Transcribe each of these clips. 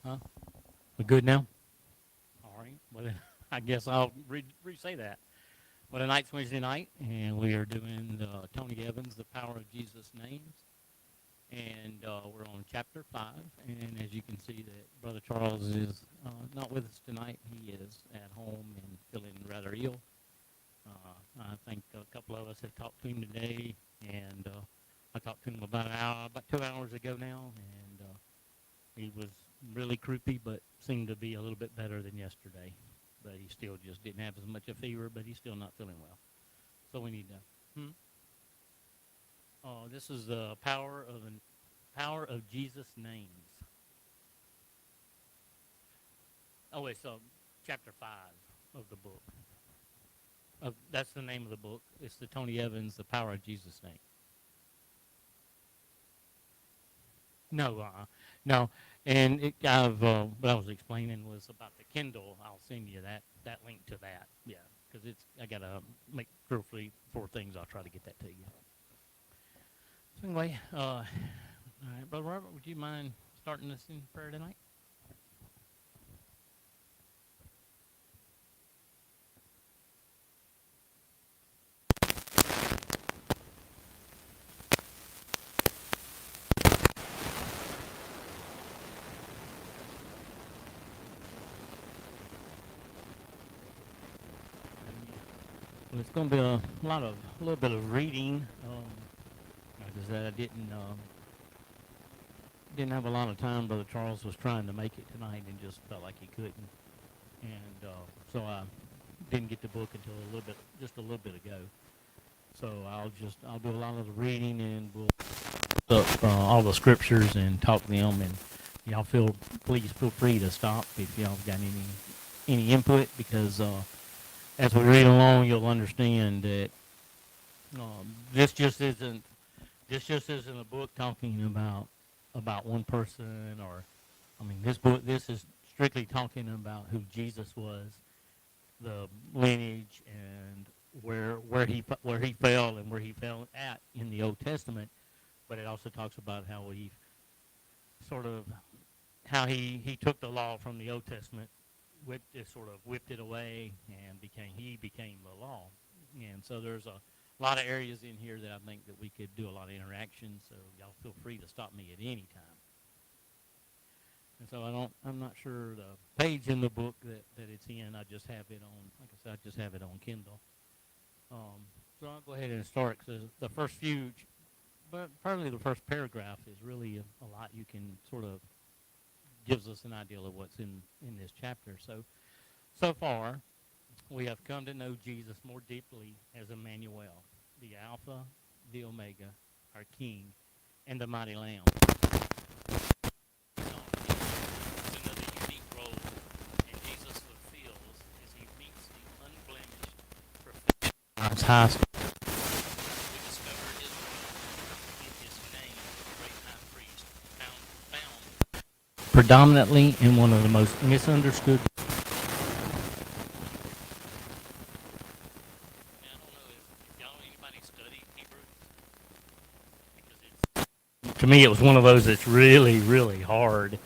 Huh? We good now? All right. Well, then, I guess I'll re-say that. Well, tonight's Wednesday night, and we are doing Tony Evans, The Power of Jesus' Names. And we're on chapter 5. And as you can see, that Brother Charles is not with us tonight. He is at home and feeling rather ill. I think a couple of us have talked to him today, and I talked to him about 2 hours ago now, and he was really croupy, but seemed to be a little bit better than yesterday. But he still just didn't have as much a fever, but he's still not feeling well. So we need to. Oh, this is the power of Jesus' names. Oh, it's chapter 5 of the book. That's the name of the book. It's the Tony Evans, The Power of Jesus' Name. No, no. And what I was explaining was about the Kindle. I'll send you that link to that. Yeah, because I gotta make 4 things. I'll try to get that to you. So anyway, all right, Brother Robert, would you mind starting us in prayer tonight? Well, it's going to be a little bit of reading. Like I said, I didn't have a lot of time. Brother Charles was trying to make it tonight and just felt like he couldn't, and so I didn't get the book until just a little bit ago. So I'll do a lot of the reading, and we'll look up all the scriptures and talk them. And y'all please feel free to stop if y'all got any input, because as we read along, you'll understand that this just isn't a book talking about one person, or I mean, this is strictly talking about who Jesus was, the lineage, and where he fell and where he fell at in the Old Testament. But it also talks about how sort of he took the law from the Old Testament, whipped it away, and he became the law. And so there's a lot of areas in here that I think that we could do a lot of interaction. So y'all feel free to stop me at any time. And so I'm not sure the page in the book that it's in. I just have it on, like I said, I just have it on Kindle. So I'll go ahead and start, because the first but probably the first paragraph is really a lot. You can sort of gives us an idea of what's in this chapter. So far, we have come to know Jesus more deeply as Emmanuel, the Alpha, the Omega, our King, and the mighty Lamb. Another unique role and Jesus fulfills as he meets the unblemished perfection of God's highest. We discover his role in his name, the great high priest, found predominantly in one of the most misunderstood. Now, I don't know if y'all anybody studied Hebrew, because to me it was one of those that's really, really hard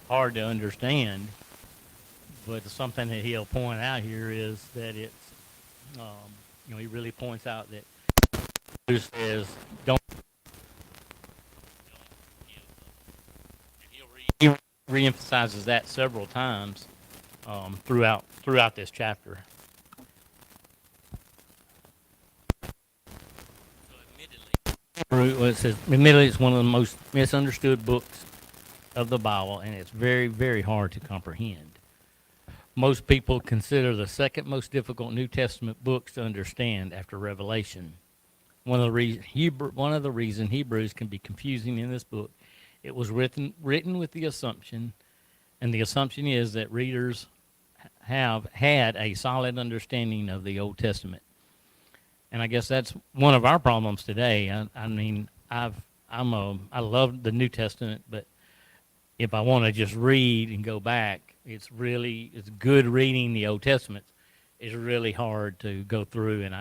to understand. But something that he'll point out here is that he really points out that who says don't give, and he reemphasizes that several times throughout this chapter. So admittedly, it's one of the most misunderstood books of the Bible, and it's very, very hard to comprehend. Most people consider the second most difficult New Testament books to understand after Revelation. One of the reasons Hebrews can be confusing in this book, it was written with the assumption, and the assumption is that readers have had a solid understanding of the Old Testament. And I guess that's one of our problems today. I mean, I love the New Testament, but if I want to just read and go back, it's good reading the Old Testament. It's really hard to go through and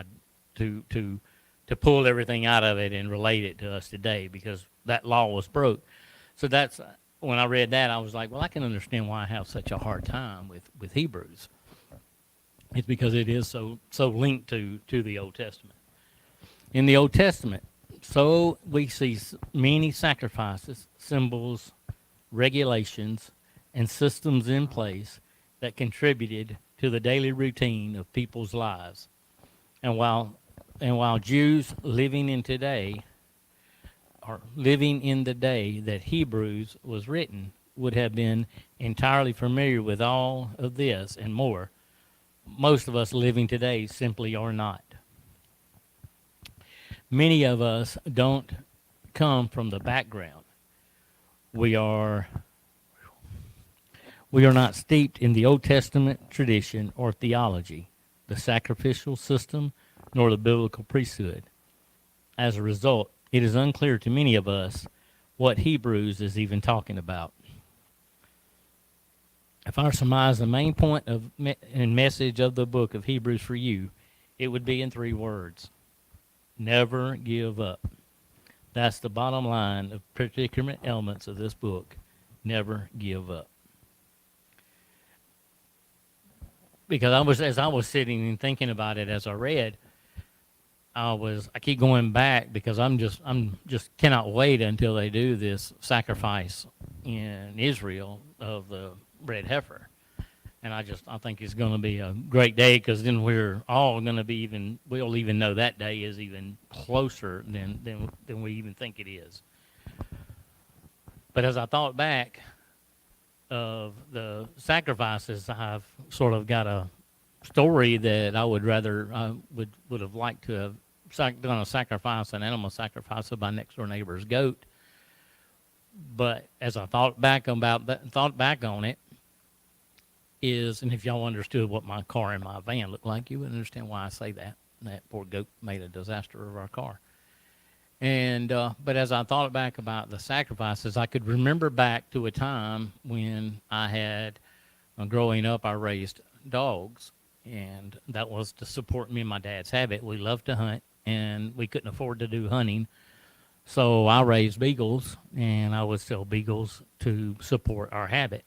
to pull everything out of it and relate it to us today, because that law was broke. So that's when I read that, I was like, well, I can understand why I have such a hard time with Hebrews. It's because it is so linked to the Old Testament. In the Old Testament, so we see many sacrifices, symbols, regulations, and systems in place that contributed to the daily routine of people's lives. And while Jews living in today or living in the day that Hebrews was written would have been entirely familiar with all of this and more, most of us living today simply are not. Many of us don't come from the background. We are not steeped in the Old Testament tradition or theology, the sacrificial system, nor the biblical priesthood. As a result, it is unclear to many of us what Hebrews is even talking about. If I surmise the main point and message of the book of Hebrews for you, it would be in 3 words. Never give up. That's the bottom line of particular elements of this book. Never give up. Because as I was sitting and thinking about it as I read, I keep going back because I'm just cannot wait until they do this sacrifice in Israel of the red heifer. And I think it's going to be a great day, because then we're all going to we'll even know that day is even closer than we even think it is. But as I thought back of the sacrifices, I've sort of got a story that I would have liked to have done an animal sacrifice of my next door neighbor's goat. But as I thought back on it, and if y'all understood what my car and my van looked like, you would understand why I say that. That poor goat made a disaster of our car. And but as I thought back about the sacrifices, I could remember back to a time when I had, growing up, I raised dogs, and that was to support me and my dad's habit. We loved to hunt, and we couldn't afford to do hunting, so I raised beagles, and I would sell beagles to support our habit.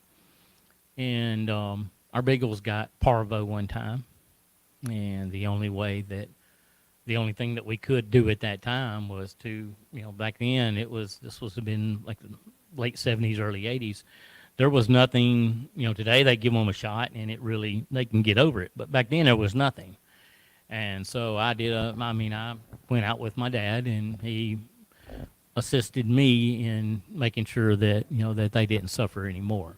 And our beagles got parvo one time, and the only thing that we could do at that time was to, back then this was been like the late 70s, early 80s. There was nothing, today they give them a shot and they can get over it. But back then there was nothing. And so I went out with my dad, and he assisted me in making sure that, that they didn't suffer anymore.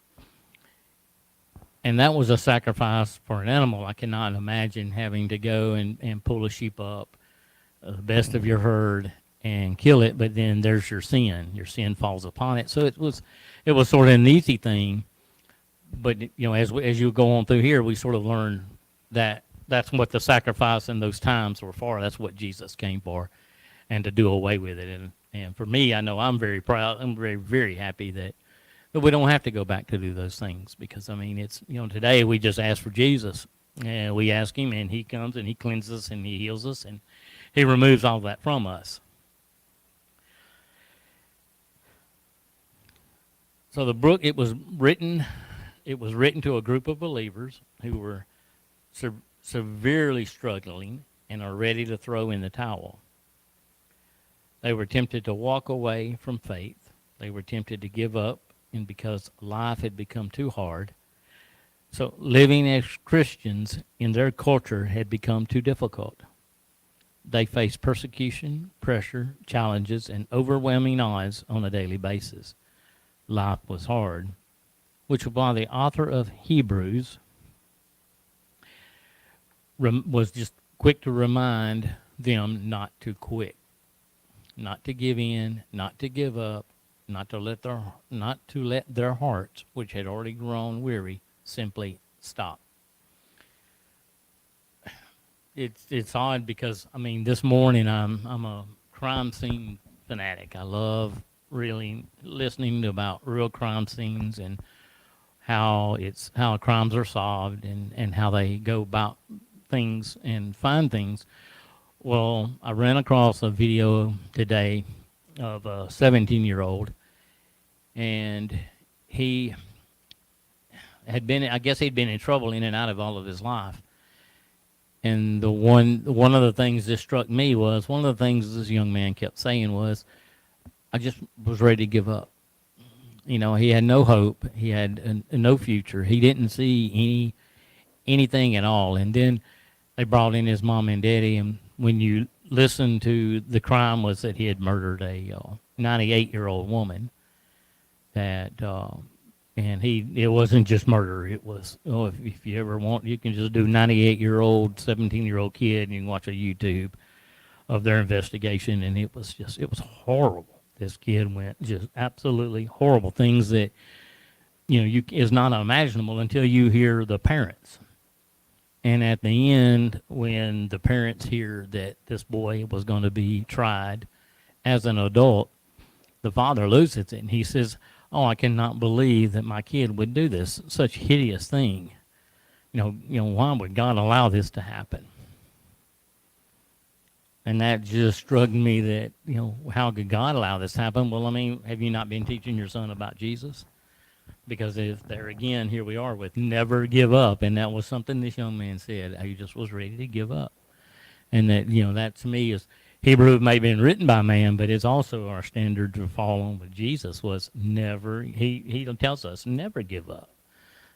And that was a sacrifice for an animal. I cannot imagine having to go and pull a sheep up, the best of your herd, and kill it, but then there's your sin. Your sin falls upon it. So it was sort of an easy thing. But, as you go on through here, we sort of learn that that's what the sacrifice in those times were for. That's what Jesus came for, and to do away with it. And for me, I know I'm very proud. I'm very, very happy that we don't have to go back to do those things, because, it's, today we just ask for Jesus, and we ask him, and he comes and he cleanses us and he heals us, and he removes all that from us. So the book, it was written to a group of believers who were severely struggling and are ready to throw in the towel. They were tempted to walk away from faith. They were tempted to give up, and because life had become too hard. So living as Christians in their culture had become too difficult. They faced persecution, pressure, challenges, and overwhelming odds on a daily basis. Life was hard, which is why the author of Hebrews was just quick to remind them not to quit, not to give in, not to give up, not to let their hearts, which had already grown weary, simply stop. It's odd because this morning I'm a crime scene fanatic. I love really listening about real crime scenes and how crimes are solved and how they go about things and find things. Well, I ran across a video today of a 17-year-old, and he had been, I guess he'd been in trouble in and out of all of his life. And one of the things that struck me was, one of the things this young man kept saying was, I just was ready to give up. You know, he had no hope. He had no future. He didn't see anything at all. And then they brought in his mom and daddy, and when you listen to the crime was that he had murdered a 98-year-old woman. That and it wasn't just murder. It was, if you ever want, you can just do 98-year-old, 17-year-old kid, and you can watch a YouTube of their investigation, and it was horrible. This kid went just absolutely horrible things that is not imaginable until you hear the parents. And at the end, when the parents hear that this boy was going to be tried as an adult, the father loses it, and he says, "Oh, I cannot believe that my kid would do this, such hideous thing. Why would God allow this to happen?" And that just struck me that, how could God allow this to happen? Well, I mean, have you not been teaching your son about Jesus? Because if there again, here we are with never give up. And that was something this young man said. He just was ready to give up. And that, that to me is, Hebrew may have been written by man, but it's also our standard to follow on with Jesus was never, he tells us, never give up.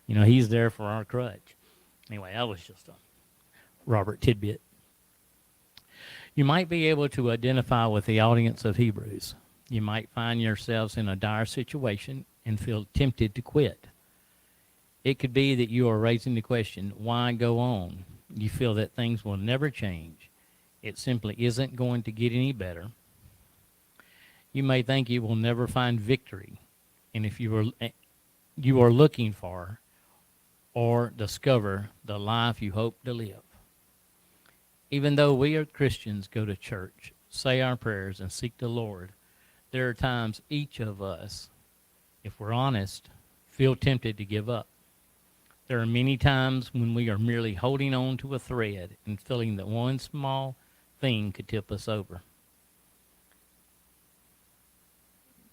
He's there for our crutch. Anyway, that was just a Robert tidbit. You might be able to identify with the audience of Hebrews. You might find yourselves in a dire situation and feel tempted to quit. It could be that you are raising the question, why go on? You feel that things will never change. It simply isn't going to get any better. You may think you will never find victory, and if you are looking for or discover the life you hope to live. Even though we are Christians, go to church, say our prayers, and seek the Lord, there are times each of us, if we're honest, feel tempted to give up. There are many times when we are merely holding on to a thread and feeling that one small thing could tip us over.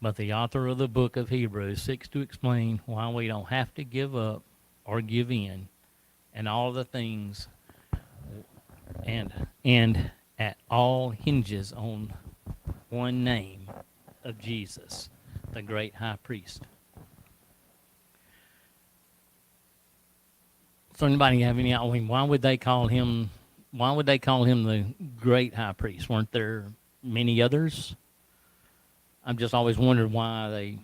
But the author of the book of Hebrews seeks to explain why we don't have to give up or give in, and all the things and at all hinges on one name of Jesus, the great high priest. So anybody have any? I mean, why would they call him the great high priest? Weren't there many others? I've just always wondered why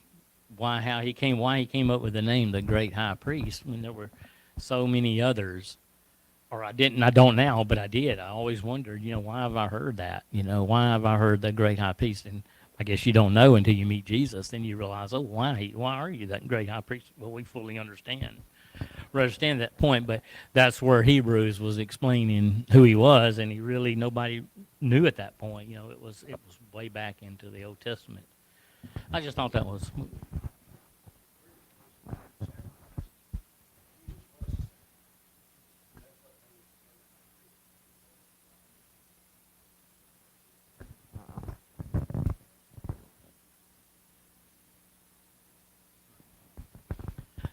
he came up with the name the great high priest when there were so many others. Or I don't now, but I did. I always wondered, why have I heard that? Why have I heard the great high priest? And I guess you don't know until you meet Jesus. Then you realize, oh, why are you that great high priest? Well, we fully understand that point, but that's where Hebrews was explaining who he was, and nobody knew at that point. It was way back into the Old Testament. I just thought that was.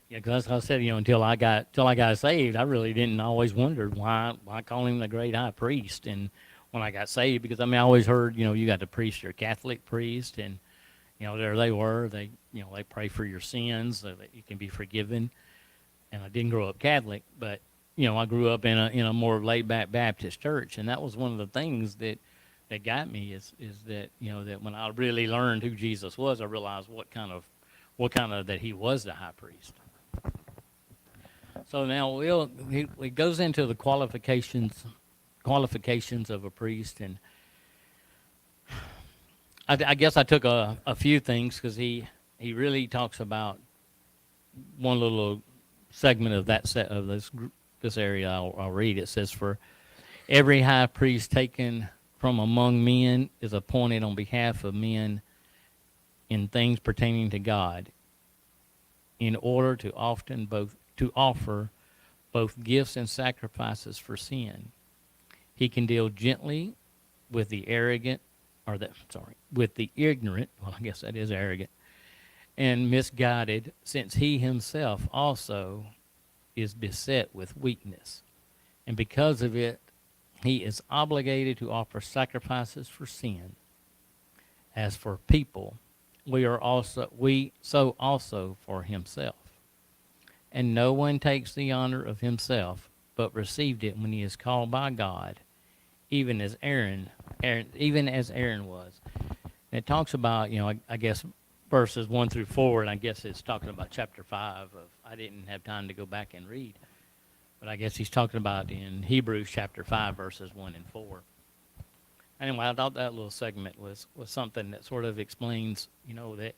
Yeah, because I said, until I got saved, I really didn't always wondered why call him the great high priest. And when I got saved, because I always heard, you got the priest, your Catholic priest, and there they were. They pray for your sins so that you can be forgiven. And I didn't grow up Catholic, but I grew up in a more laid back Baptist church, and that was one of the things that got me is that that when I really learned who Jesus was, I realized what kind of that he was the high priest. So now it goes into the qualifications of a priest, and I guess I took a few things because he really talks about one little segment of that set of this area. I'll read. It says, "For every high priest taken from among men is appointed on behalf of men in things pertaining to God, in order to offer both gifts and sacrifices for sin. He can deal gently with the ignorant, well, I guess that is arrogant, and misguided, since he himself also is beset with weakness. And because of it, he is obligated to offer sacrifices for sin. As for people, we so also for himself. And no one takes the honor of himself, but received it when he is called by God, even as Aaron was. And it talks about, I guess verses 1 through 4, and I guess it's talking about chapter 5 of, I didn't have time to go back and read, but I guess he's talking about in Hebrews chapter 5, verses 1 and 4. Anyway, I thought that little segment was something that sort of explains, that,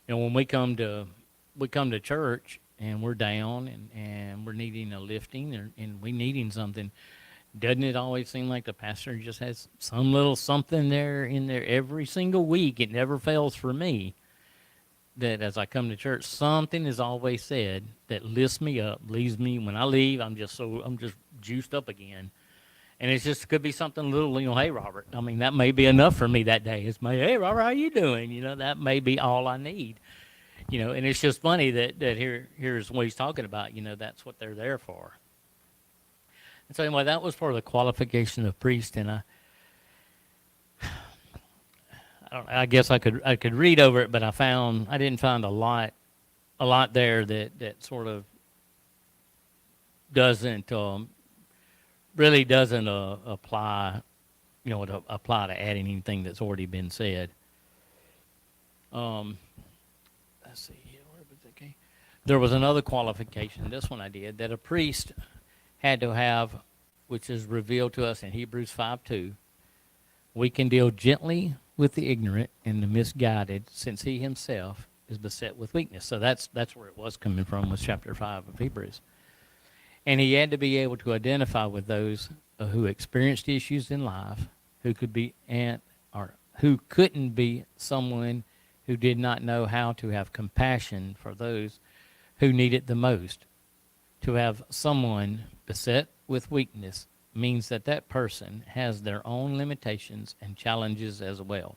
when we come to church and we're down and we're needing a lifting and we needing something, doesn't it always seem like the pastor just has some little something in there every single week? It never fails for me that as I come to church, something is always said that lifts me up, leaves me. When I leave, I'm just juiced up again. And it just could be something little, hey, Robert. I mean, that may be enough for me that day. It's hey, Robert, how you doing? That may be all I need. And it's just funny that here's what he's talking about. That's what they're there for. And so anyway, that was for the qualification of priest. And I guess I could read over it, but I didn't find a lot there that sort of doesn't really doesn't apply, to apply to add anything that's already been said. Let's see here, where was it? Okay. There was another qualification. This one I did that a priest had to have, which is revealed to us in Hebrews 5:2. We can deal gently with the ignorant and the misguided, since he himself is beset with weakness. So that's where it was coming from, was chapter 5 of Hebrews. And he had to be able to identify with those who experienced issues in life, who couldn't be someone who did not know how to have compassion for those who need it the most. To have someone beset with weakness means that person has their own limitations and challenges as well.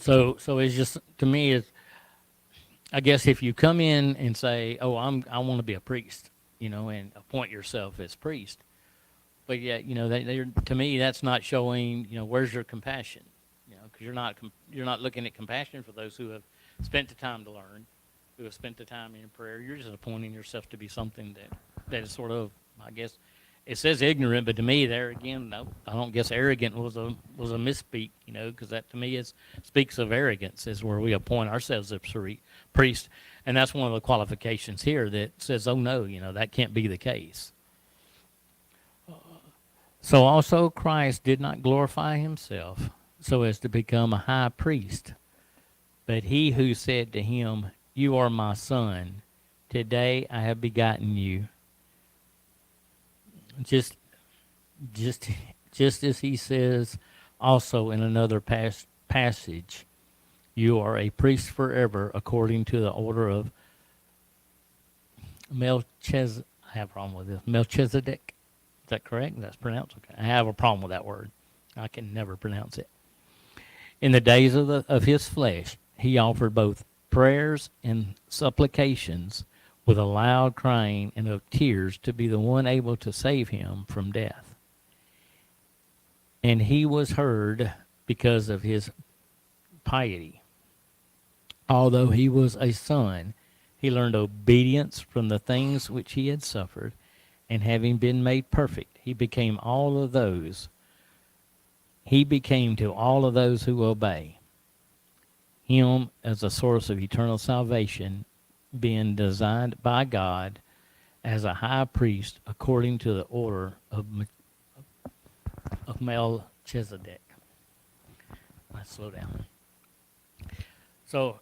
So it's just, to me, it's, I guess if you come in and say, "Oh, I want to be a priest," and appoint yourself as priest, but yet, to me, that's not showing, where's your compassion? Because you're not looking at compassion for those who have spent the time to learn, who have spent the time in prayer. You're just appointing yourself to be something that is sort of, I guess, it says ignorant, but to me, there again, no, I don't guess arrogant was a misspeak, because that to me speaks of arrogance, is where we appoint ourselves as priest, and that's one of the qualifications here that says, oh no, that can't be the case. So also Christ did not glorify himself so as to become a high priest, but he who said to him, "You are my son, today I have begotten you." Just as he says also in another passage, "You are a priest forever according to the order of Melchizedek." I have a problem with this. Melchizedek. Is that correct? That's pronounced? Okay. I have a problem with that word. I can never pronounce it. In the days of his flesh, he offered both prayers and supplications with a loud crying and of tears to be the one able to save him from death. And he was heard because of his piety. Although he was a son, he learned obedience from the things which he had suffered, and having been made perfect, he became to all of those who obey him as a source of eternal salvation, being designed by God as a high priest according to the order of Melchizedek. Let's slow down. So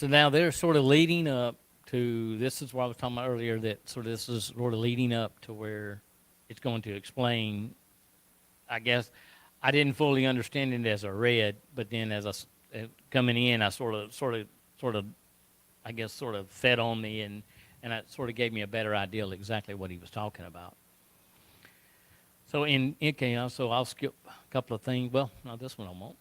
now they're sort of leading up to, this is what I was talking about earlier, that sort of this is sort of leading up to where it's going to explain, I guess, I didn't fully understand it as I read, but then as I coming in, I sort of, I guess, sort of fed on me, and it sort of gave me a better idea of exactly what he was talking about. So so I'll skip a couple of things. Well, no, this one I won't.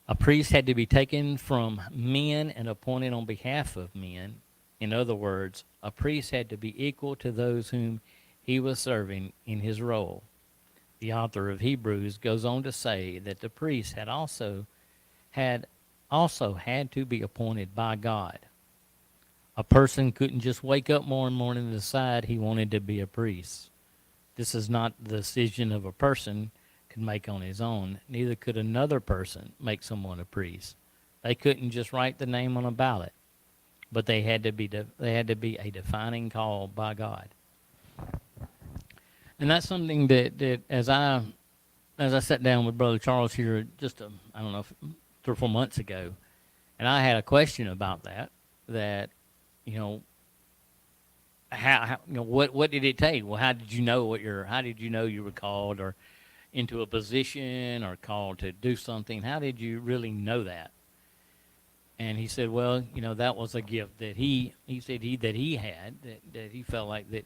A priest had to be taken from men and appointed on behalf of men. In other words, a priest had to be equal to those whom he was serving in his role. The author of Hebrews goes on to say that the priest had had to be appointed by God. A person couldn't just wake up one morning and decide he wanted to be a priest. This is not the decision of a person could make on his own. Neither could another person make someone a priest. They couldn't just write the name on a ballot, but they had to be a defining call by God. And that's something that as I sat down with Brother Charles here just I don't know 3 or 4 months ago, and I had a question about that you know how what did it take? Well, how did you know you were called or into a position or called to do something? How did you really know that? And he said, well, that was a gift that he had that he felt like that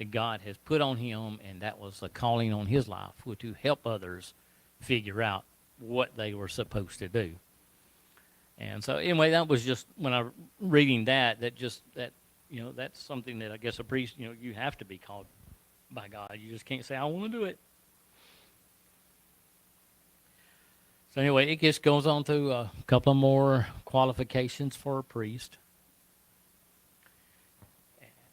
God has put on him, and that was a calling on his life to help others figure out what they were supposed to do. And so anyway, that was just when I reading that that's something that I guess a priest, you have to be called by God. You just can't say, I want to do it. So anyway, it just goes on through a couple of more qualifications for a priest.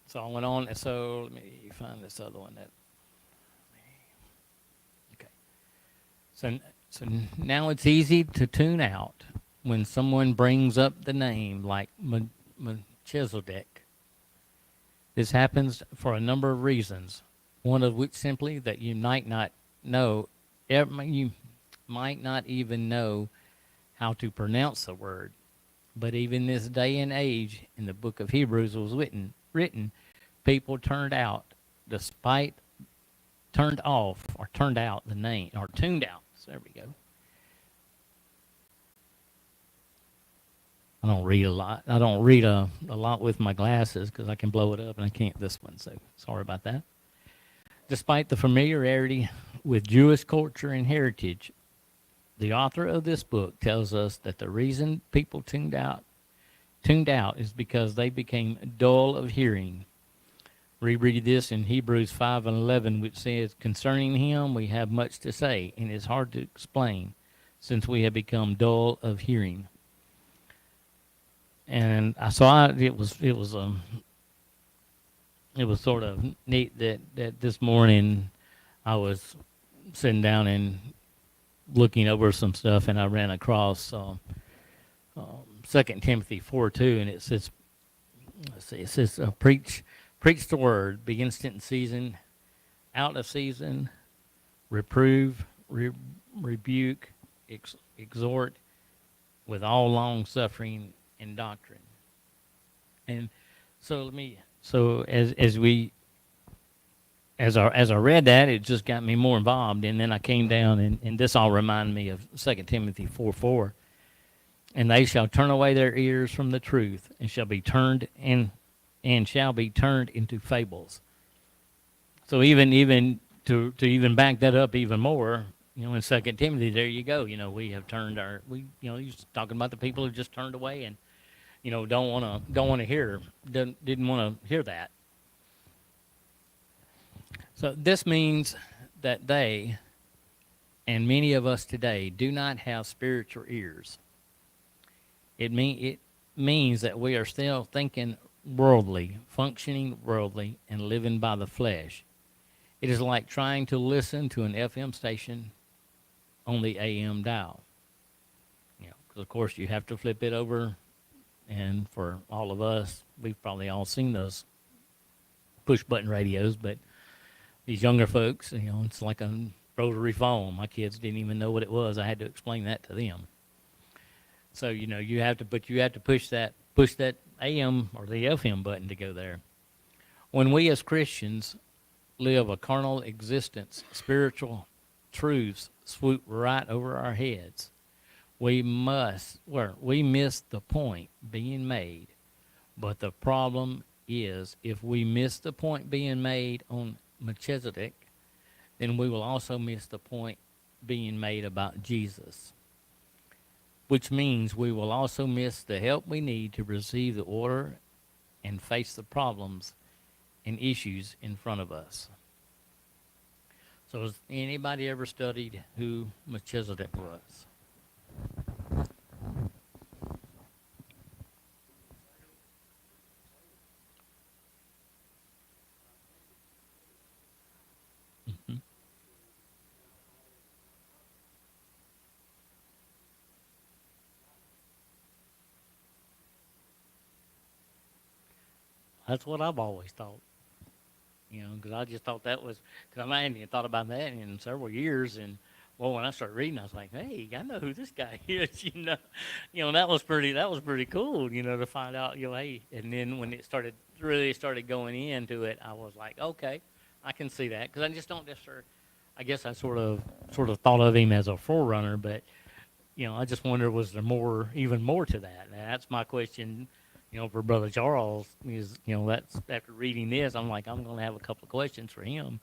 So I went on, and so let me find this other one. Okay. So now it's easy to tune out when someone brings up the name like Melchizedek. This happens for a number of reasons, one of which simply that you might not even know how to pronounce the word. But even this day and age in the book of Hebrews was written, people turned out the name, or tuned out. So there we go. I don't read a lot. I don't read a lot with my glasses because I can blow it up, and I can't this one, so sorry about that. Despite the familiarity with Jewish culture and heritage, the author of this book tells us that the reason people tuned out is because they became dull of hearing. We read this in Hebrews 5:11, which says, concerning him we have much to say, and it's hard to explain, since we have become dull of hearing. And it was sort of neat that this morning I was sitting down and looking over some stuff, and I ran across 2 Timothy 4:2, and it says, preach the word, be instant in season, out of season, reprove, rebuke, exhort with all long suffering and doctrine. And so as I read that, it just got me more involved, and then I came down, and this all reminded me of 2 Timothy 4:4. And they shall turn away their ears from the truth, and shall be turned into fables. So even to even back that up even more, in 2 Timothy, there you go. We have turned he's talking about the people who just turned away and don't want to hear, didn't want to hear that. So this means that they, and many of us today, do not have spiritual ears. It means that we are still thinking worldly, functioning worldly, and living by the flesh. It is like trying to listen to an FM station on the AM dial. Because of course you have to flip it over, and for all of us, we've probably all seen those push button radios, but these younger folks, it's like a rotary phone. My kids didn't even know what it was. I had to explain that to them. So you have to push that AM or the FM button to go there. When we as Christians live a carnal existence, spiritual truths swoop right over our heads. We miss the point being made. But the problem is, if we miss the point being made on Melchizedek, then we will also miss the point being made about Jesus. which means we will also miss the help we need to receive the order and face the problems and issues in front of us. So has anybody ever studied who Melchizedek was? Hmm. That's what I've always thought. Because I just thought that was, because I hadn't even thought about that in several years. And well, when I started reading, I was like, hey, I know who this guy is. That was pretty cool. To find out, hey. And then when it started going into it, I was like, okay, I can see that, because I just don't necessarily. I guess I sort of thought of him as a forerunner, but I just wonder, was there even more to that? And that's my question, for Brother Charles is, that's after reading this, I'm like, I'm going to have a couple of questions for him,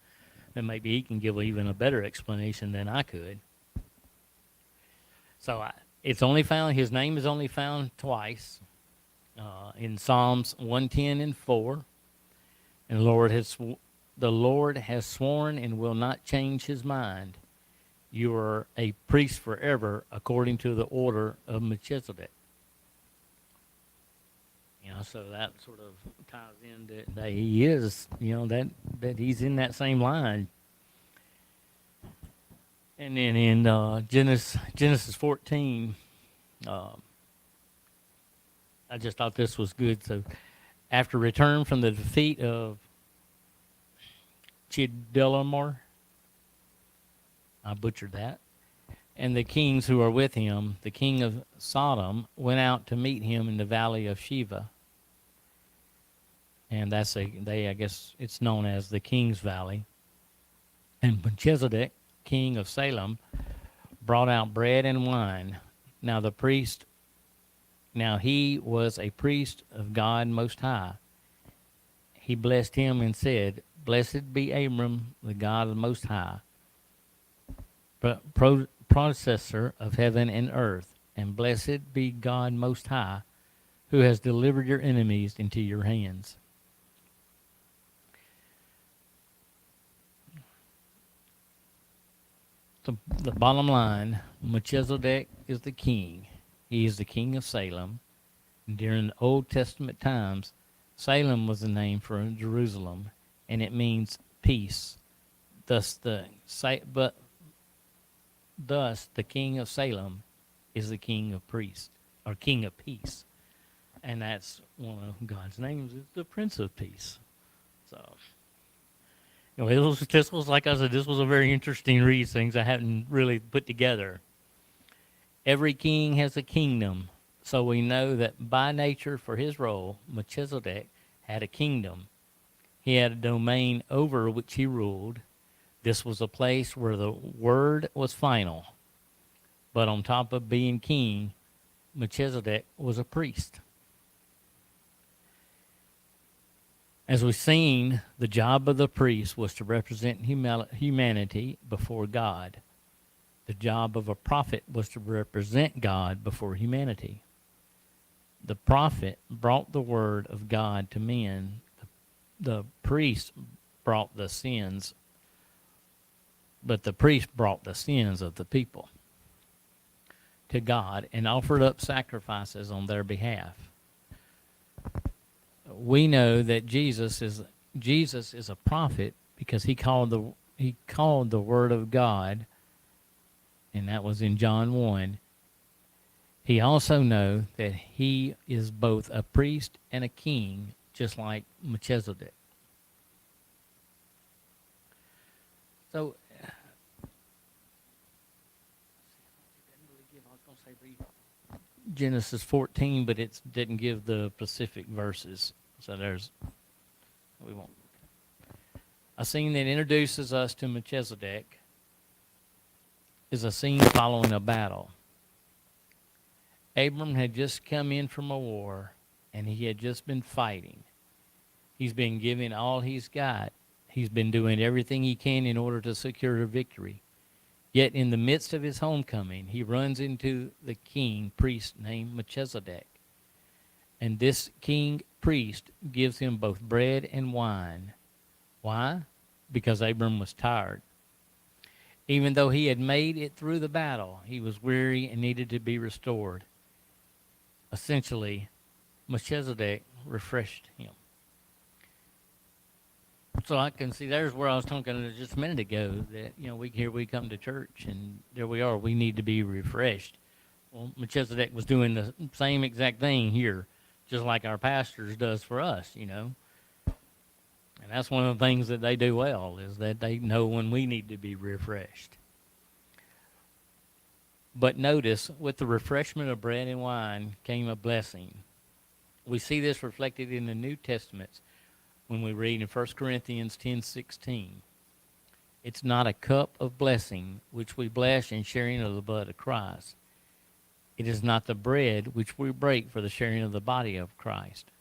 and maybe he can give even a better explanation than I could. So his name is only found twice in Psalms 110 and 4, and the Lord has sworn and will not change his mind. You are a priest forever according to the order of Melchizedek. So that sort of ties into that he is, that he's in that same line. And then in Genesis 14, I just thought this was good. So after return from the defeat of Chedorlaomer, I butchered that, and the kings who are with him, the king of Sodom went out to meet him in the valley of Shiva. And I guess it's known as the King's Valley. And Melchizedek, king of Salem, brought out bread and wine. Now he was a priest of God Most High. He blessed him and said, Blessed be Abram, the God of the Most High, processor of heaven and earth, and blessed be God Most High, who has delivered your enemies into your hands. The bottom line, Melchizedek is the king. He is the king of Salem. During the Old Testament times, Salem was the name for Jerusalem, and it means peace. Thus, the king of Salem is the king of priests, or king of peace. And that's one of God's names, is the Prince of Peace. So, this was, like I said, this was a very interesting read, things I hadn't really put together. Every king has a kingdom, so we know that by nature for his role, Melchizedek had a kingdom. He had a domain over which he ruled. This was a place where the word was final. But on top of being king, Melchizedek was a priest. As we've seen, the job of the priest was to represent humanity before God. The job of a prophet was to represent God before humanity. The prophet brought the word of God to men. The priest brought the sins, but the priest brought the sins of the people to God and offered up sacrifices on their behalf. We know that Jesus is a prophet because he called the word of God, and that was in John 1. He also know that he is both a priest and a king, just like Melchizedek. So Genesis 14, but it didn't give the specific verses. So we won't. A scene that introduces us to Melchizedek is a scene following a battle. Abram had just come in from a war, and he had just been fighting. He's been giving all he's got. He's been doing everything he can in order to secure a victory. Yet in the midst of his homecoming, he runs into the king priest named Melchizedek. And this king priest gives him both bread and wine. Why? Because Abram was tired. Even though he had made it through the battle, he was weary and needed to be restored. Essentially, Melchizedek refreshed him. So I can see there's where I was talking just a minute ago that, we come to church and there we are. We need to be refreshed. Well, Melchizedek was doing the same exact thing here, just like our pastors does for us, And that's one of the things that they do well, is that they know when we need to be refreshed. But notice, with the refreshment of bread and wine came a blessing. We see this reflected in the New Testament when we read in 1 Corinthians 10:16. It's not a cup of blessing which we bless in sharing of the blood of Christ. It is not the bread which we break for the sharing of the body of Christ.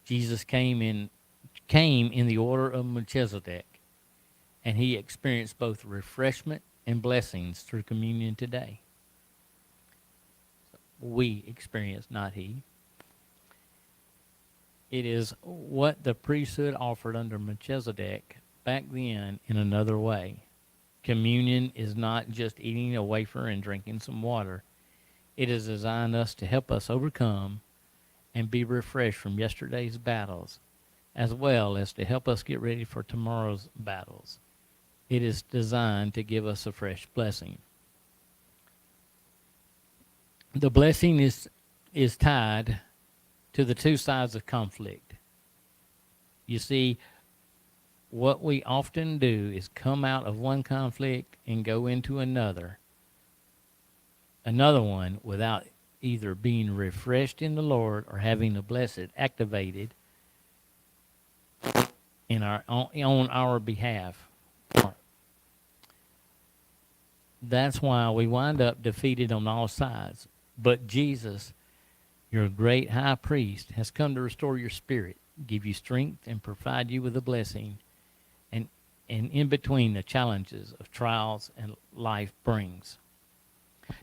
Jesus came in the order of Melchizedek, and he experienced both refreshment and blessings through communion today. We experience, not he. It is what the priesthood offered under Melchizedek back then in another way. Communion is not just eating a wafer and drinking some water. It is designed us to help us overcome and be refreshed from yesterday's battles, as well as to help us get ready for tomorrow's battles. It is designed to give us a fresh blessing. The blessing is tied to the two sides of conflict. You see, what we often do is come out of one conflict and go into another one without either being refreshed in the Lord or having the blessed activated on our behalf. That's why we wind up defeated on all sides. But Jesus, your great high priest, has come to restore your spirit, give you strength, and provide you with a blessing. And in between the challenges of trials and life brings.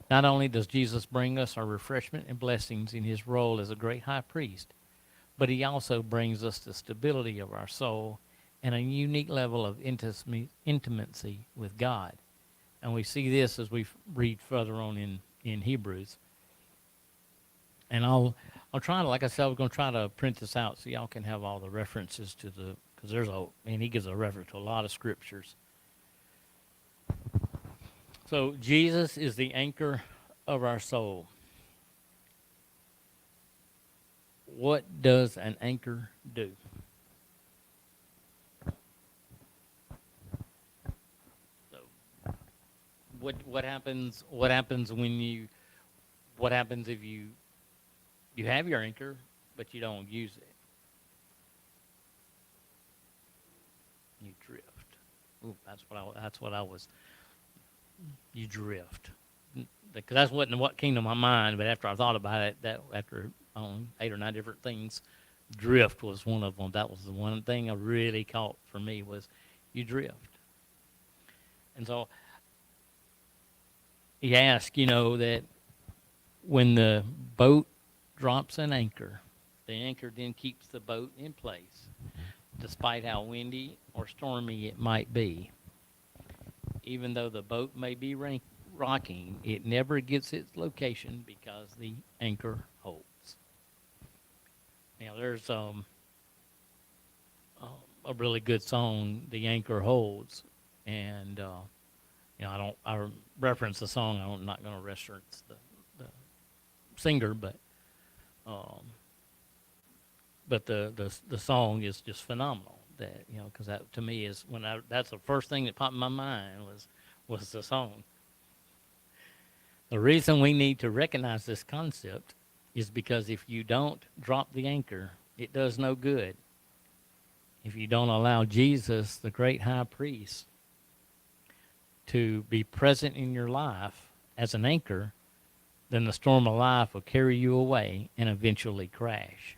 Not only does Jesus bring us our refreshment and blessings in his role as a great high priest, but he also brings us the stability of our soul and a unique level of intimacy with God. And we see this as we read further on in Hebrews. And I'll try to, like I said, I was going to try to print this out so y'all can have all the references to because he gives a reference to a lot of scriptures. So Jesus is the anchor of our soul. What does an anchor do? So what happens if you have your anchor but you don't use it? You drift. Ooh, that's what I was. You drift. Because that's what came to my mind. But after I thought about it, that after 8 or 9 different things, drift was one of them. That was the one thing I really caught for me was you drift. And so he asked, that when the boat drops an anchor, the anchor then keeps the boat in place, despite how windy or stormy it might be. Even though the boat may be rocking, it never gets its location because the anchor holds. Now, there's a really good song, "The Anchor Holds," and I reference the song. I'm not going to reference the singer, but the song is just phenomenal. That because that to me is that's the first thing that popped in my mind was the song. The reason we need to recognize this concept is because if you don't drop the anchor, it does no good. If you don't allow Jesus, the great high priest, to be present in your life as an anchor, then the storm of life will carry you away and eventually crash.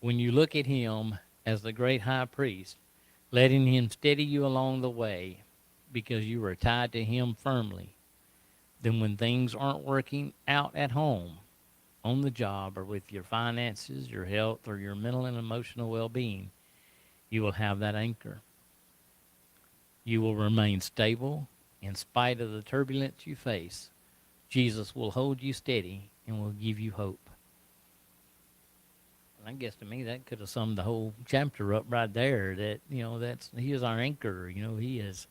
When you look at him as the great high priest, letting him steady you along the way because you are tied to him firmly. Then when things aren't working out at home, on the job, or with your finances, your health, or your mental and emotional well-being, you will have that anchor. You will remain stable in spite of the turbulence you face. Jesus will hold you steady and will give you hope. And I guess to me that could have summed the whole chapter up right there. That he is our anchor. He is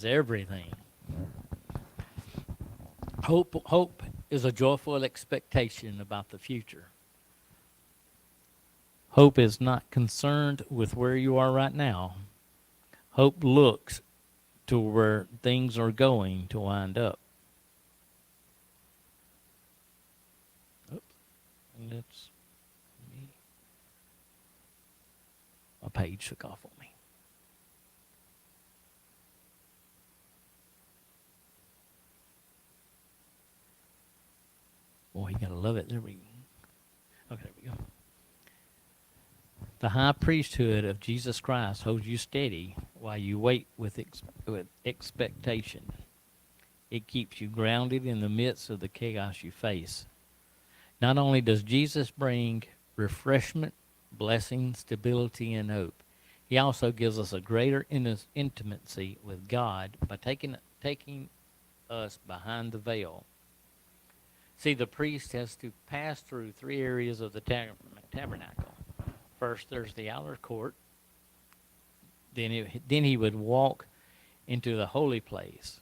everything. Hope is a joyful expectation about the future. Hope is not concerned with where you are right now. Hope looks to where things are going to wind up. That's me. A page took off on me. Boy, you gotta love it. There we go. Okay, there we go. The high priesthood of Jesus Christ holds you steady while you wait with expectation. It keeps you grounded in the midst of the chaos you face. Not only does Jesus bring refreshment, blessing, stability, and hope, he also gives us a greater intimacy with God by taking us behind the veil. See, the priest has to pass through three areas of the tabernacle. First, there's the outer court. Then he would walk into the holy place,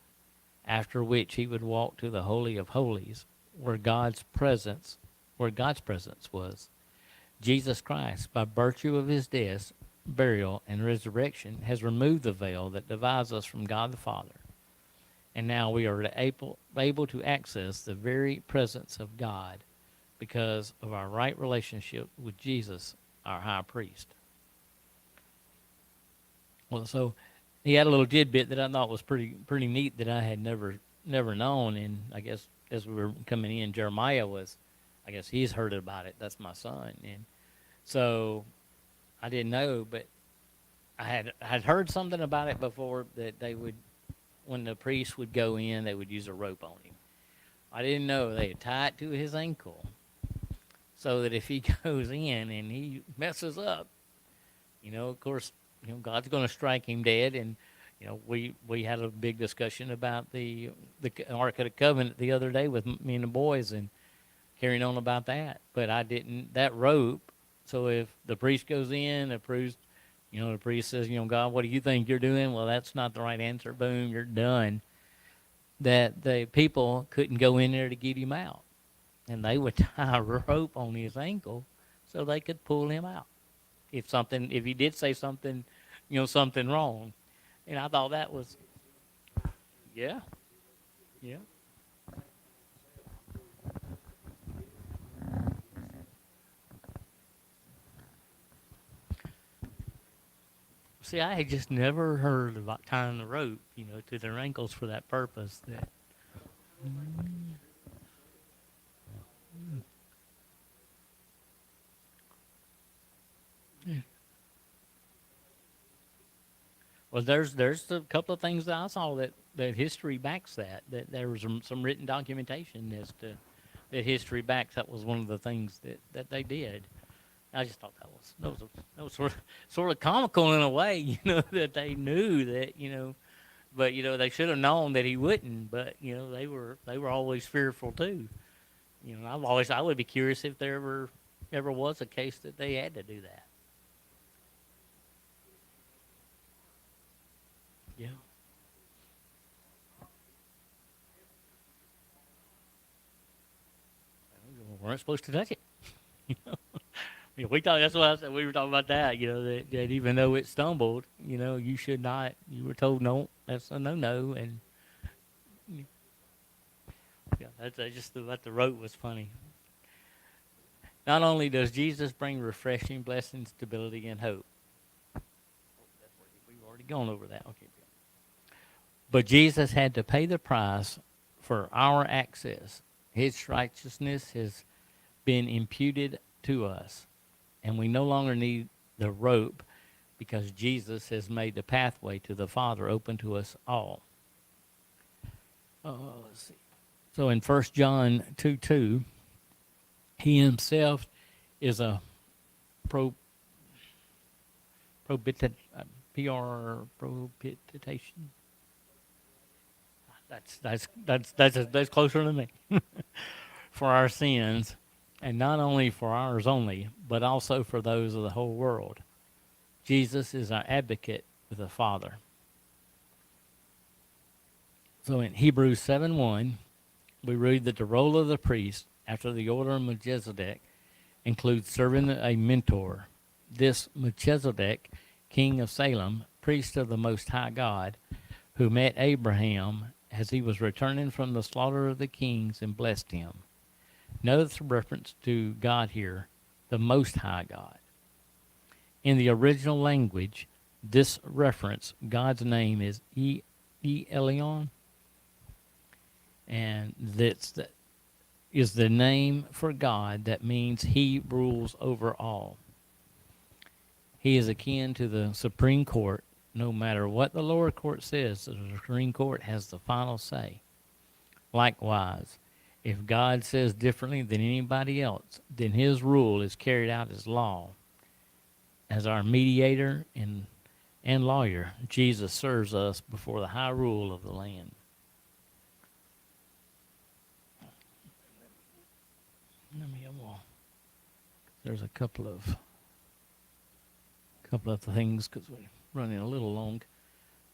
after which he would walk to the Holy of Holies, where God's presence was. Jesus Christ, by virtue of his death, burial, and resurrection, has removed the veil that divides us from God the Father. And now we are able to access the very presence of God because of our right relationship with Jesus, our high priest. Well, so he had a little tidbit that I thought was pretty neat that I had never known. And I guess as we were coming in, Jeremiah I guess he's heard about it. That's my son. And so I didn't know, but I had heard something about it before, that they would, when the priest would go in, they would use a rope on him. I didn't know they would tie it to his ankle so that if he goes in and he messes up, of course, God's going to strike him dead. And, we had a big discussion about the Ark of the Covenant the other day with me and the boys and carrying on about that. But that rope, so if the priest goes in, the priest says, God, what do you think you're doing? Well, that's not the right answer. Boom, you're done. That the people couldn't go in there to get him out. And they would tie a rope on his ankle so they could pull him out if he did say something, something wrong. And I thought that was, yeah. See, I had just never heard about tying the rope, to their ankles for that purpose. Well, there's a couple of things that I saw that history backs that there was some written documentation as to that history backs. That was one of the things that they did. I just thought that was sort of comical in a way, that they knew that, but they should have known that he wouldn't. But they were always fearful too. I would be curious if there ever was a case that they had to do that. Yeah. We weren't supposed to touch it. We thought, that's what I said. We were talking about that. That even though it stumbled, you should not. You were told no. That's a no. And yeah, that's just about the rope was funny. Not only does Jesus bring refreshing blessing, stability, and hope. We've already gone over that. Okay. But Jesus had to pay the price for our access. His righteousness has been imputed to us, and we no longer need the rope because Jesus has made the pathway to the Father open to us all. Let's see. So in 1 John 2:2, he himself is a pro, probitit, PR propitiation. That's closer to me. For our sins, and not only for ours only, but also for those of the whole world. Jesus is our advocate with the Father. So in Hebrews 7:1, we read that the role of the priest, after the order of Melchizedek, includes serving a mentor. This Melchizedek, king of Salem, priest of the Most High God, who met Abraham as he was returning from the slaughter of the kings and blessed him. Notice the reference to God here, the Most High God. In the original language, this reference, God's name is Elyon, and that is the name for God that means he rules over all. He is akin to the Supreme Court. No matter what the lower court says, the Supreme Court has the final say. Likewise, if God says differently than anybody else, then his rule is carried out as law. As our mediator and lawyer, Jesus serves us before the high rule of the land. There's a couple of things, because we're running a little long.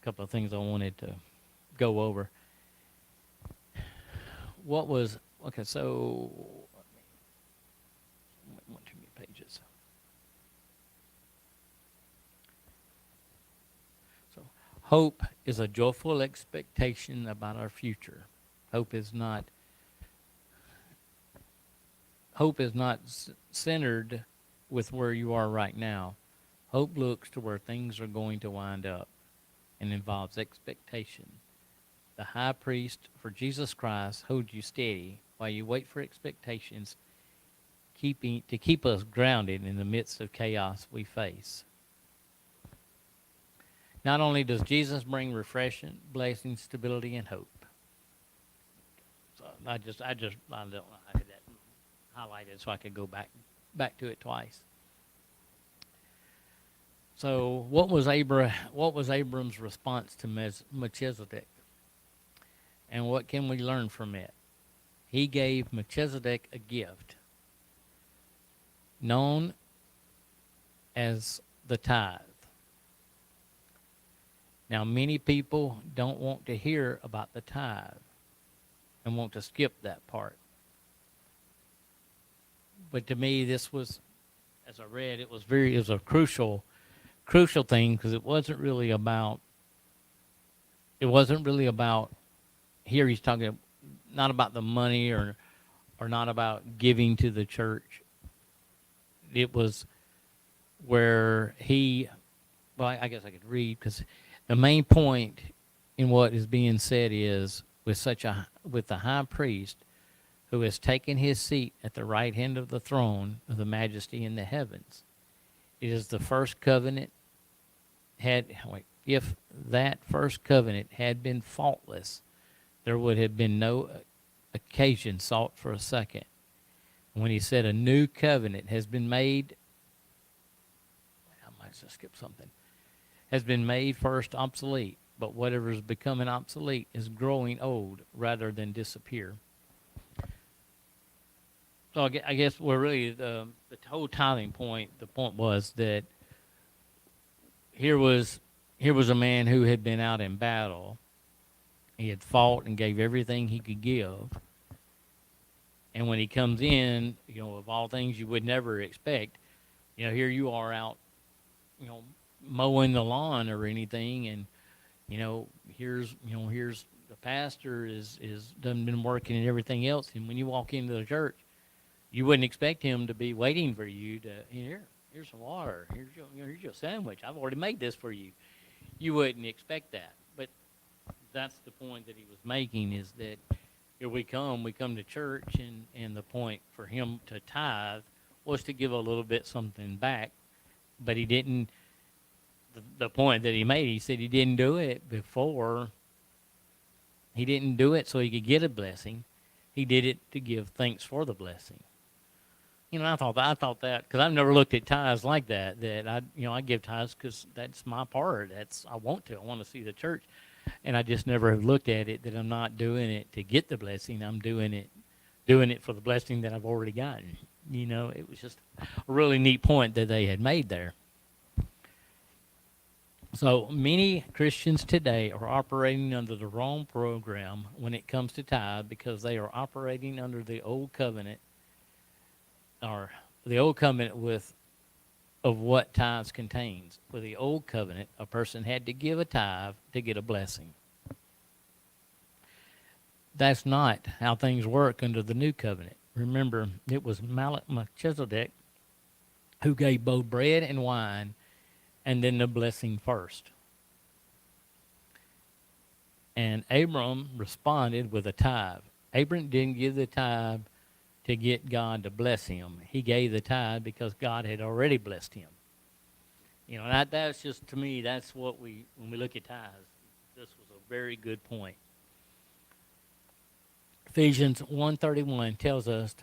A couple of things I wanted to go over. So one too many pages. So hope is a joyful expectation about our future. Hope is not centered with where you are right now. Hope looks to where things are going to wind up and involves expectation. The high priest for Jesus Christ holds you steady while you wait for expectations to keep us grounded in the midst of chaos we face. Not only does Jesus bring refreshing, blessing, stability, and hope. So I had that highlighted so I could go back to it twice. So what was Abram's response to Melchizedek? And what can we learn from it? He gave Melchizedek a gift known as the tithe. Now, many people don't want to hear about the tithe and want to skip that part. But to me, this was, as I read, it was a crucial thing, because it wasn't really about, here he's talking not about the money or not about giving to the church. It was where I guess I could read, because the main point in what is being said is with the high priest who has taken his seat at the right hand of the throne of the majesty in the heavens. It is the first covenant if that first covenant had been faultless, there would have been no occasion sought for a second. When he said a new covenant has been made, I might just skip something, has been made first obsolete, but whatever is becoming obsolete is growing old rather than disappear. So I guess we're really the whole tithing point. The point was that here was a man who had been out in battle. He had fought and gave everything he could give. And when he comes in, of all things you would never expect, here you are out, mowing the lawn or anything, and here's the pastor is done been working and everything else, and when you walk into the church, you wouldn't expect him to be waiting for you to here's some water, here's your sandwich, I've already made this for you. You wouldn't expect that, but that's the point that he was making, is that here we come to church, and the point for him to tithe was to give a little bit something back, but he didn't the point that he made. He said he didn't do it before. He didn't do it so he could get a blessing. He did it to give thanks for the blessing. I thought that because I've never looked at tithes like that. That I give tithes because that's my part. I want to. I want to see the church, and I just never have looked at it that I'm not doing it to get the blessing. I'm doing it for the blessing that I've already gotten. It was just a really neat point that they had made there. So many Christians today are operating under the wrong program when it comes to tithe because they are operating under the old covenant or the old covenant of what tithes contains. With the old covenant, a person had to give a tithe to get a blessing. That's not how things work under the new covenant. Remember, it was Melchizedek who gave both bread and wine and then the blessing first. And Abram responded with a tithe. Abram didn't give the tithe to get God to bless him. He gave the tithe because God had already blessed him. That's just, to me, that's what when we look at tithes, this was a very good point. Ephesians 1:31 tells us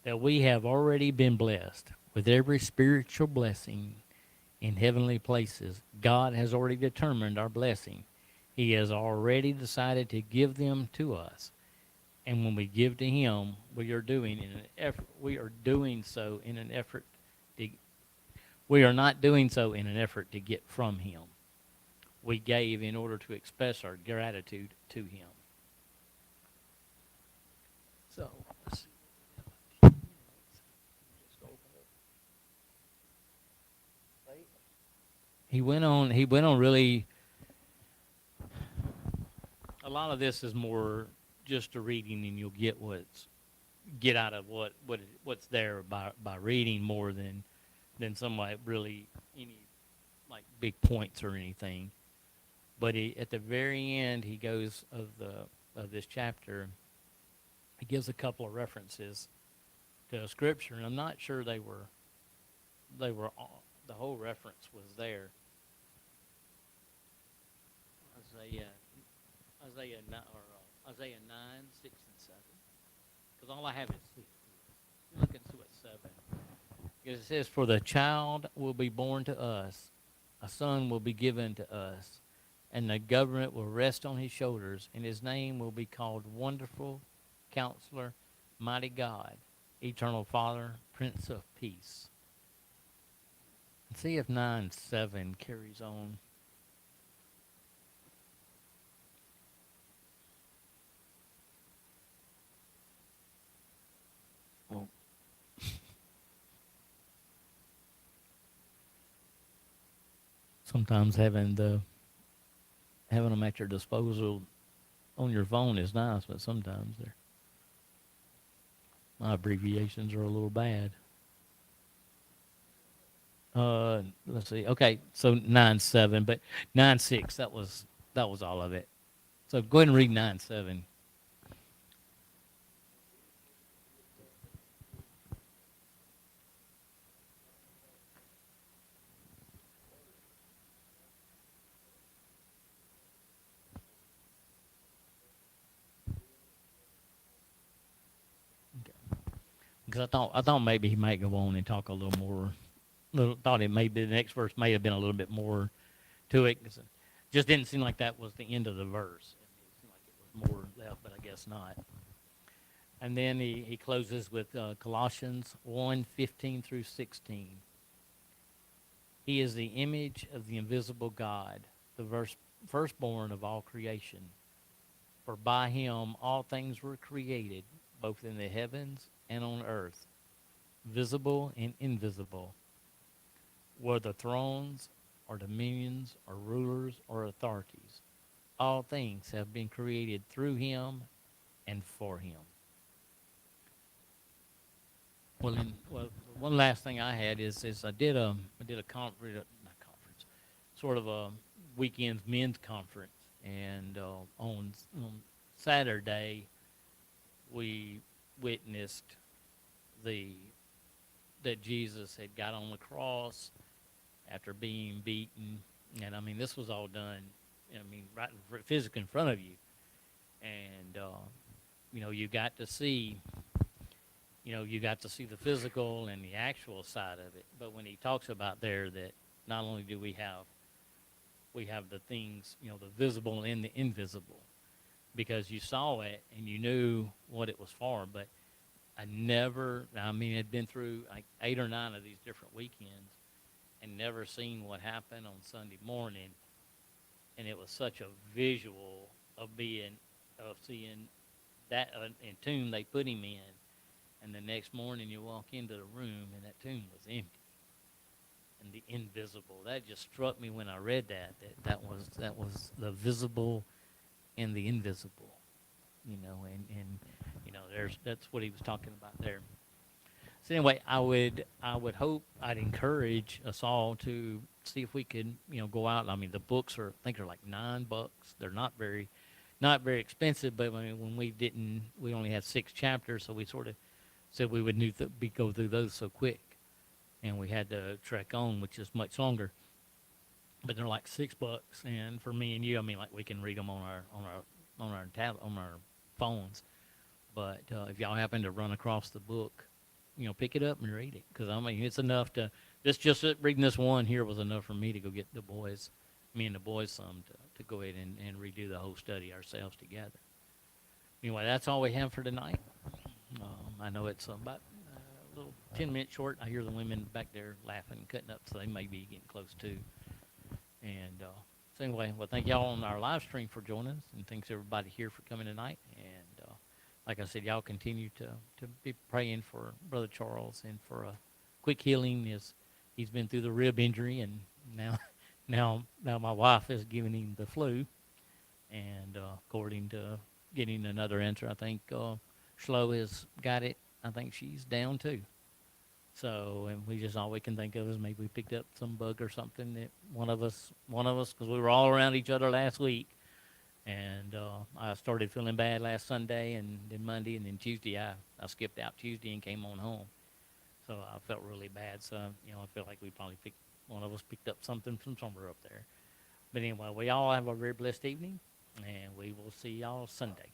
that we have already been blessed with every spiritual blessing in heavenly places. God has already determined our blessing. He has already decided to give them to us. And when we give to him, we are doing so in an effort we are not doing so in an effort to get from him. We gave in order to express our gratitude to him. So, let's see. He went on really. A lot of this is more just a reading, and you'll get out of what's there by reading more than some like really any like big points or anything. But at the very end, he goes of this chapter. He gives a couple of references to a scripture, and I'm not sure they were the whole reference was there. Isaiah 9, Isaiah 9, 6, and 7. Because all I have is 6. Look at 7. It says, "For the child will be born to us, a son will be given to us, and the government will rest on his shoulders, and his name will be called Wonderful Counselor, Mighty God, Eternal Father, Prince of Peace." And see if 9:7 carries on. Oh. Sometimes having them at your disposal on your phone is nice, but sometimes my abbreviations are a little bad. Let's see. Okay, so 9:7, but 9:6 that was all of it. So go ahead and read 9:7. Because I thought maybe he might go on and talk a little more. Thought it maybe the next verse may have been a little bit more to it. 'Cause it just didn't seem like that was the end of the verse. It seemed like it was more left, but I guess not. And then he closes with Colossians 1:15 through 16. He is the image of the invisible God, the firstborn of all creation. For by him all things were created, both in the heavens and on earth, visible and invisible, whether thrones or dominions or rulers or authorities. All things have been created through him and for him. Well, one last thing I had is I did a conference, not conference, sort of a weekend's men's conference, and on Saturday we witnessed that Jesus had got on the cross, after being beaten. And I mean, this was all done, I mean, right physically in front of you. And, you got to see, you got to see the physical and the actual side of it. But when he talks about there that not only do we have the things, the visible and the invisible, because you saw it and you knew what it was for. But I mean, I'd been through like 8 or 9 of these different weekends and never seen what happened on Sunday morning. And it was such a visual of seeing that tomb they put him in. And the next morning you walk into the room and that tomb was empty and the invisible. That just struck me when I read that was the visible and the invisible, and that's what he was talking about there. So anyway, I would hope, I'd encourage us all to see if we could, go out. I mean, the books I think they're like $9. They're not very expensive, but when we only had 6 chapters, so we sort of said we would go through those so quick, and we had to trek on, which is much longer. But they're like $6, and for me and you, I mean, like we can read them on our phones. But if y'all happen to run across the book, pick it up and read it, because I mean, it's enough to reading this one here was enough for me to go get me and the boys some to go ahead and redo the whole study ourselves together. Anyway, that's all we have for tonight. I know it's about a little 10 minutes short. I hear the women back there laughing and cutting up, so they may be getting close too. And so anyway, well, thank y'all on our live stream for joining us, and thanks everybody here for coming tonight. And like I said, y'all continue to be praying for Brother Charles and for a quick healing, as he's been through the rib injury, and now now my wife is giving him the flu. And according to getting another answer, I think Schlo has got it. I think she's down too. So, and all we can think of is maybe we picked up some bug or something that one of us, because we were all around each other last week. And I started feeling bad last Sunday, and then Monday, and then Tuesday I skipped out Tuesday and came on home. So I felt really bad. So, I feel like one of us picked up something from somewhere up there. But anyway, we all have a very blessed evening, and we will see y'all Sunday.